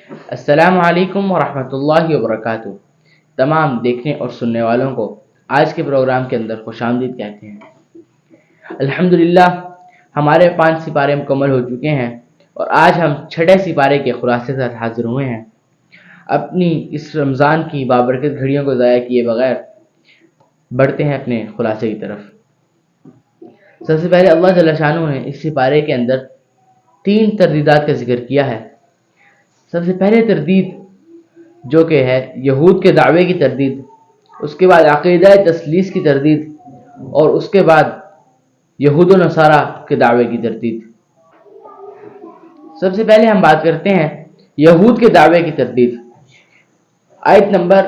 السلام علیکم ورحمۃ اللہ وبرکاتہ۔ تمام دیکھنے اور سننے والوں کو آج کے پروگرام کے اندر خوش آمدید کہتے ہیں۔ الحمدللہ ہمارے 5 سپارے مکمل ہو چکے ہیں اور آج ہم 6 سپارے کے خلاصے کے ساتھ حاضر ہوئے ہیں۔ اپنی اس رمضان کی بابرکت گھڑیوں کو ضائع کیے بغیر بڑھتے ہیں اپنے خلاصے کی طرف۔ سب سے پہلے اللہ جل شانہ نے اس سپارے کے اندر 3 تردیدات کا ذکر کیا ہے۔ سب سے پہلے تردید جو کہ ہے یہود کے دعوے کی تردید، اس کے بعد عقیدہ تثلیث کی تردید، اور اس کے بعد یہود و نصارہ کے دعوے کی تردید۔ سب سے پہلے ہم بات کرتے ہیں یہود کے دعوے کی تردید۔ آیت نمبر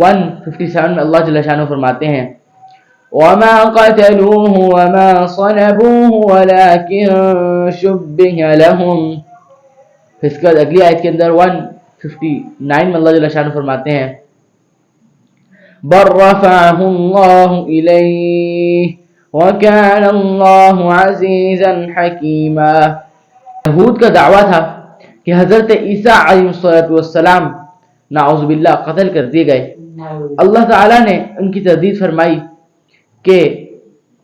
157 میں اللہ جل شانہ فرماتے ہیں وَمَا قَتَلُوهُ وَمَا صَلَبُوهُ وَلَكِن شُبِّهَ لَهُمْ۔ پھر اس کے بعد اگلی آیت کے اندر 159 میں اللہ جل شانہ فرماتے ہیں بَل رَّفَعَهُ اللَّهُ إِلَيْهِ وَكَانَ اللَّهُ عَزِيزًا حَكِيمًا۔ یہود کا دعویٰ تھا کہ حضرت عیسیٰ علیہ السلام نعوذ باللہ قتل کر دیے گئے۔ اللہ تعالیٰ نے ان کی تردید فرمائی کہ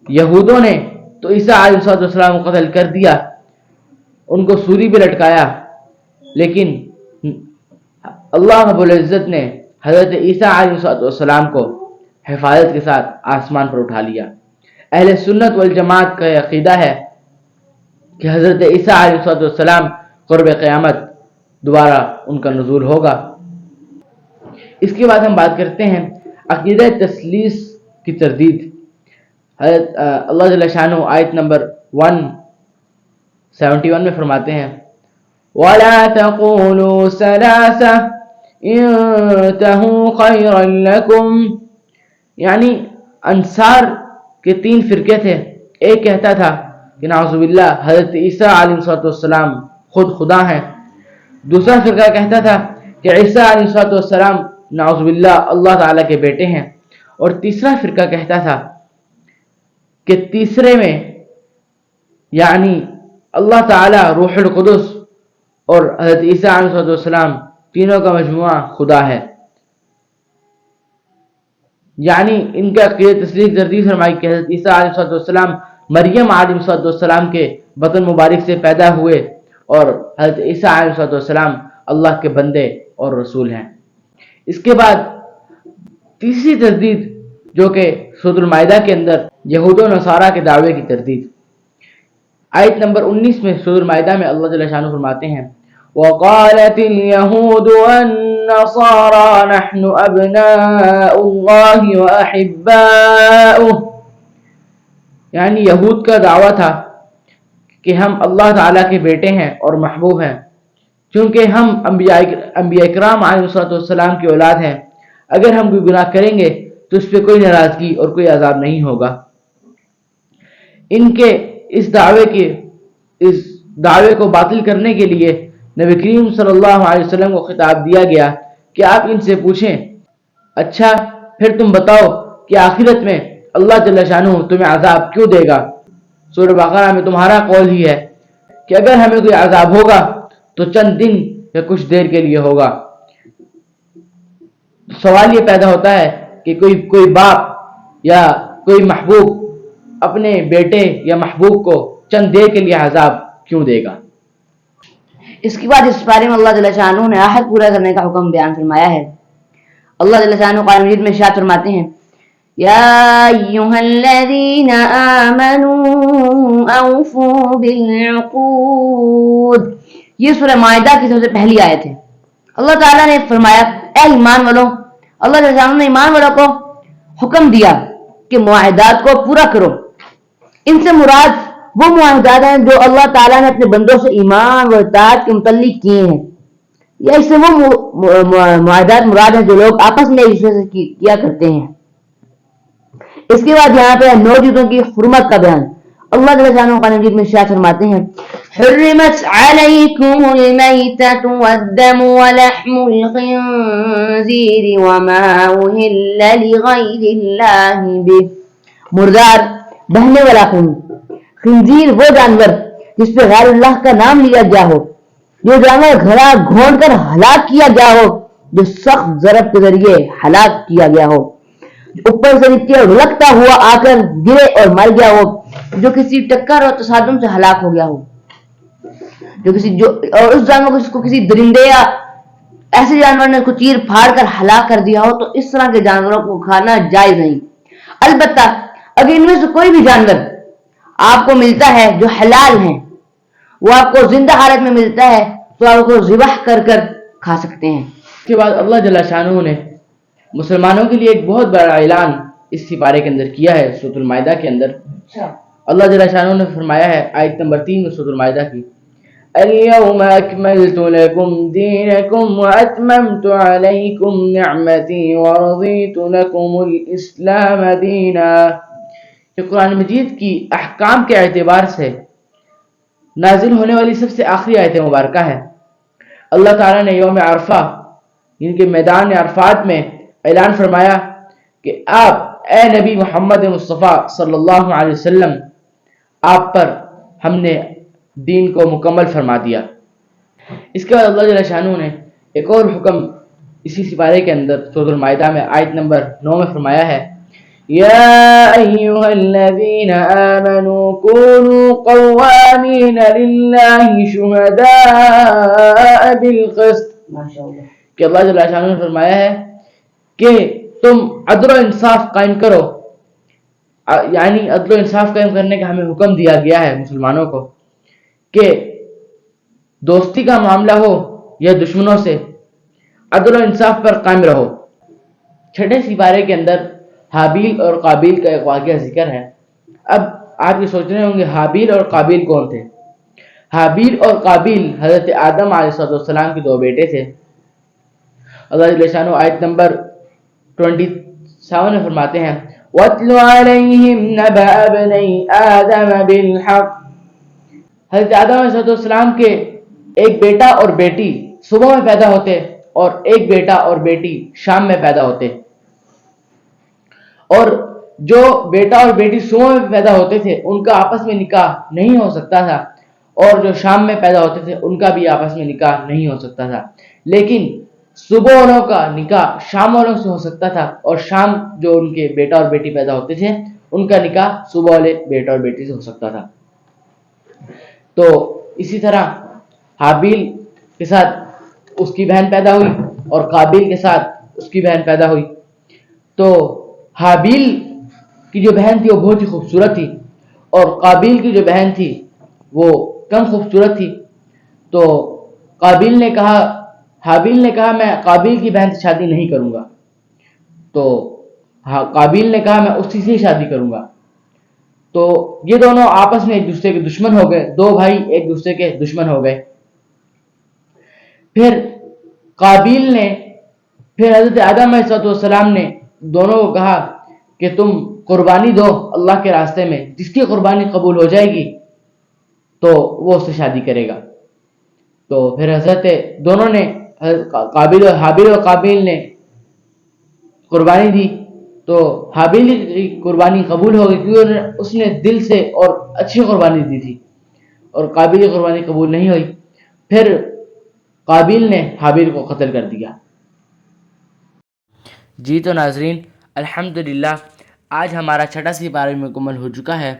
یہودوں نے تو عیسیٰ علیہ السلام کو قتل کر دیا، ان کو سولی پہ لٹکایا، لیکن اللہ رب العزت نے حضرت عیسیٰ علیہ السلام کو حفاظت کے ساتھ آسمان پر اٹھا لیا۔ اہل سنت والجماعت کا عقیدہ ہے کہ حضرت عیسیٰ علیہ السلام قرب قیامت دوبارہ ان کا نزول ہوگا۔ اس کے بعد ہم بات کرتے ہیں عقیدہ تثلیث کی تردید۔ حضرت اللہ جل شانہ آیت نمبر 171 میں فرماتے ہیں وَلَا تَقُولُوا ثَلَاثَةٌ انتَهُوا خَيْرًا لَكُمْ، یعنی انصار کے 3 فرقے تھے۔ ایک کہتا تھا کہ نعوذ باللہ حضرت عیسیٰ علیہ السلام خود خدا ہیں، دوسرا فرقہ کہتا تھا کہ عیسیٰ علیہ السلام نعوذ باللہ اللہ تعالیٰ کے بیٹے ہیں، اور تیسرا فرقہ کہتا تھا کہ تیسرے میں یعنی اللہ تعالیٰ، روح القدس اور حضرت عیسیٰ علیہ السلام تینوں کا مجموعہ خدا ہے۔ یعنی ان کا عقیدہ تثلیث تردید فرمائی کہ حضرت عیسیٰ علیہ السلام مریم علیہ السلام کے بطن مبارک سے پیدا ہوئے اور حضرت عیسیٰ علیہ السلام اللہ کے بندے اور رسول ہیں۔ اس کے بعد تیسری تردید جو کہ سورۃ المائدہ کے اندر یہود و نصارہ کے دعوے کی تردید۔ آیت نمبر 19 میں سورۃ المائدہ میں اللہ جل شانہ فرماتے ہیں وَقَالَتِ الْيَهُودُ وَالنَّصَارَى نَحْنُ أَبْنَاءُ اللَّهِ وَأَحِبَّاؤُهُ، یعنی یہود کا دعویٰ تھا کہ ہم اللہ تعالیٰ کے بیٹے ہیں اور محبوب ہیں، چونکہ ہم انبیاء کرام علیہ السلام کی اولاد ہیں۔ اگر ہم کوئی گناہ کریں گے تو اس پہ کوئی ناراضگی اور کوئی عذاب نہیں ہوگا۔ ان کے اس دعوے کو باطل کرنے کے لیے نبی کریم صلی اللہ علیہ وسلم کو خطاب دیا گیا کہ آپ ان سے پوچھیں اچھا پھر تم بتاؤ کہ آخرت میں اللہ جل شانہ تمہیں عذاب کیوں دے گا؟ سورہ بقرہ میں تمہارا قول ہی ہے کہ اگر ہمیں کوئی عذاب ہوگا تو چند دن یا کچھ دیر کے لیے ہوگا۔ سوال یہ پیدا ہوتا ہے کہ کوئی باپ یا کوئی محبوب اپنے بیٹے یا محبوب کو چند دیر کے لیے عذاب کیوں دے گا؟ اس کے بعد اس بارے میں اللہ جل شانہ نے عہد پورا کرنے کا حکم بیان فرمایا ہے۔ اللہ جل شانہ قرآن مجید میں ارشاد فرماتے ہیں یا ایھا الذین آمنوا اوفوا بالعقود، یہ سورہ مائدہ کی سب سے پہلی آیت ہے۔ اللہ تعالیٰ نے فرمایا اے ایمان والوں، اللہ جل شانہ نے ایمان والوں کو حکم دیا کہ معاہدات کو پورا کرو۔ ان سے مراد وہ معاہدات ہیں جو اللہ تعالیٰ نے اپنے بندوں سے ایمان و اطاعت کے متعلق کیے ہیں، یا اس سے وہ معاہدات مراد ہیں جو لوگ آپس میں ایک دوسرے سے کیا کرتے ہیں۔ اس کے بعد یہاں پہ 9 چیزوں کی حرمت کا بیان۔ اللہ جل شانہ قرآن مجید میں ارشاد فرماتے ہیں حرمت علیکم المیتۃ والدم ولحم الخنزیر وما اہل لغیر اللہ بہ، مردار، بہنے والا خون، خنزیر وہ جانور جس پہ غیر اللہ کا نام لیا گیا ہو، جو جانور گھڑا گھونٹ کر ہلاک کیا گیا ہو، جو سخت ضرب کے ذریعے ہلاک کیا گیا ہو، جو اوپر سے نیچے لگتا ہوا آ کر گرے اور مر گیا ہو، جو کسی ٹکر اور تصادم سے ہلاک ہو گیا ہو، اور اس جانور کو کسی درندے یا ایسے جانور نے اس کو چیر پھاڑ کر ہلاک کر دیا ہو، تو اس طرح کے جانوروں کو کھانا جائز نہیں۔ البتہ اگر ان میں سے کوئی بھی جانور آپ کو ملتا ہے جو حلال ہیں، وہ آپ کو زندہ حالت میں ملتا ہے، تو آپ کو ذبح کر کر کھا سکتے ہیں۔ اس کے بعد اللہ جل شانہ نے مسلمانوں کے لیے ایک بہت بڑا اعلان اس سپارے کے اندر کیا ہے، سورۃ المائدہ کے اندر۔ اللہ جل شانہ نے فرمایا ہے آیت نمبر 3 میں سورۃ المائدہ کی، اليوم اکملت لکم دینکم واتممت علیکم نعمتی ورضیت لکم الاسلام دینا۔ یہ قرآن مجید کی احکام کے اعتبار سے نازل ہونے والی سب سے آخری آیت مبارکہ ہے۔ اللہ تعالیٰ نے یوم عرفہ ان کے میدان عرفات میں اعلان فرمایا کہ آپ اے نبی محمد مصطفیٰ صلی اللہ علیہ وسلم، آپ پر ہم نے دین کو مکمل فرما دیا۔ اس کے بعد اللہ جل شانہ نے ایک اور حکم اسی سپارے کے اندر سورۃ المائدہ میں آیت نمبر 9 میں فرمایا ہے، یا ایھا الذین آمنوا کونوا قوامین للہ شہداء بالقسط، کہ اللہ جل شانہ نے فرمایا ہے کہ تم عدل و انصاف قائم کرو، یعنی عدل و انصاف قائم کرنے کا ہمیں حکم دیا گیا ہے مسلمانوں کو کہ دوستی کا معاملہ ہو یا دشمنوں سے، عدل و انصاف پر قائم رہو۔ چھٹے سپارے کے اندر حابیل اور قابیل کا ایک واقعہ ذکر ہے۔ اب آپ یہ سوچ رہے ہوں گے حابیل اور قابیل کون تھے؟ حابیل اور قابیل حضرت آدم علیہ السلام کے دو بیٹے تھے۔ اللہ جل شانہ آیت نمبر 27 میں فرماتے ہیں، وَاتْلُ عَلَيْهِمْ نَبَأَ ابْنَيْ آدَمَ بِالْحَقِّ۔ حضرت آدم علیہ السلام کے ایک بیٹا اور بیٹی صبح میں پیدا ہوتے اور ایک بیٹا اور بیٹی شام میں پیدا ہوتے، اور جو بیٹا اور بیٹی صبح میں پیدا ہوتے تھے ان کا آپس میں نکاح نہیں ہو سکتا تھا، اور جو شام میں پیدا ہوتے تھے ان کا بھی آپس میں نکاح نہیں ہو سکتا تھا، لیکن صبح والوں کا نکاح شام والوں سے ہو سکتا تھا، اور شام جو ان کے بیٹا اور بیٹی پیدا ہوتے تھے ان کا نکاح صبح والے بیٹا اور بیٹی سے ہو سکتا تھا۔ تو اسی طرح حابیل کے ساتھ اس کی بہن پیدا ہوئی اور قابیل کے ساتھ اس کی بہن پیدا ہوئی۔ تو حابیل کی جو بہن تھی وہ بہت ہی خوبصورت تھی، اور قابیل کی جو بہن تھی وہ کم خوبصورت تھی۔ تو حابیل نے کہا میں قابیل کی بہن سے شادی نہیں کروں گا، تو قابیل نے کہا میں اسی سے شادی کروں گا۔ تو یہ دونوں آپس میں ایک دوسرے کے دشمن ہو گئے، دو بھائی ایک دوسرے کے دشمن ہو گئے۔ پھر حضرت آدم علیہ السلام نے دونوں کو کہا کہ تم قربانی دو اللہ کے راستے میں، جس کی قربانی قبول ہو جائے گی تو وہ اس سے شادی کرے گا۔ تو پھر دونوں نے حابیل اور قابیل نے قربانی دی، تو حابیل کی قربانی قبول ہو گئی کیونکہ اس نے دل سے اور اچھی قربانی دی تھی، اور قابیل کی قربانی قبول نہیں ہوئی۔ پھر قابیل نے حابیل کو قتل کر دیا۔ جی تو ناظرین، الحمدللہ آج ہمارا چھٹا سپارہ مکمل ہو چکا ہے۔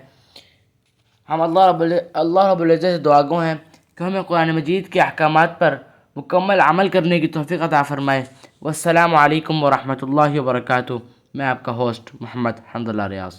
ہم اللہ رب العزت سے دعا گو ہیں کہ ہمیں قرآن مجید کے احکامات پر مکمل عمل کرنے کی توفیق عطا فرمائے۔ والسلام علیکم ورحمۃ اللہ وبرکاتہ۔ میں آپ کا ہوسٹ محمد حمد اللہ ریاض۔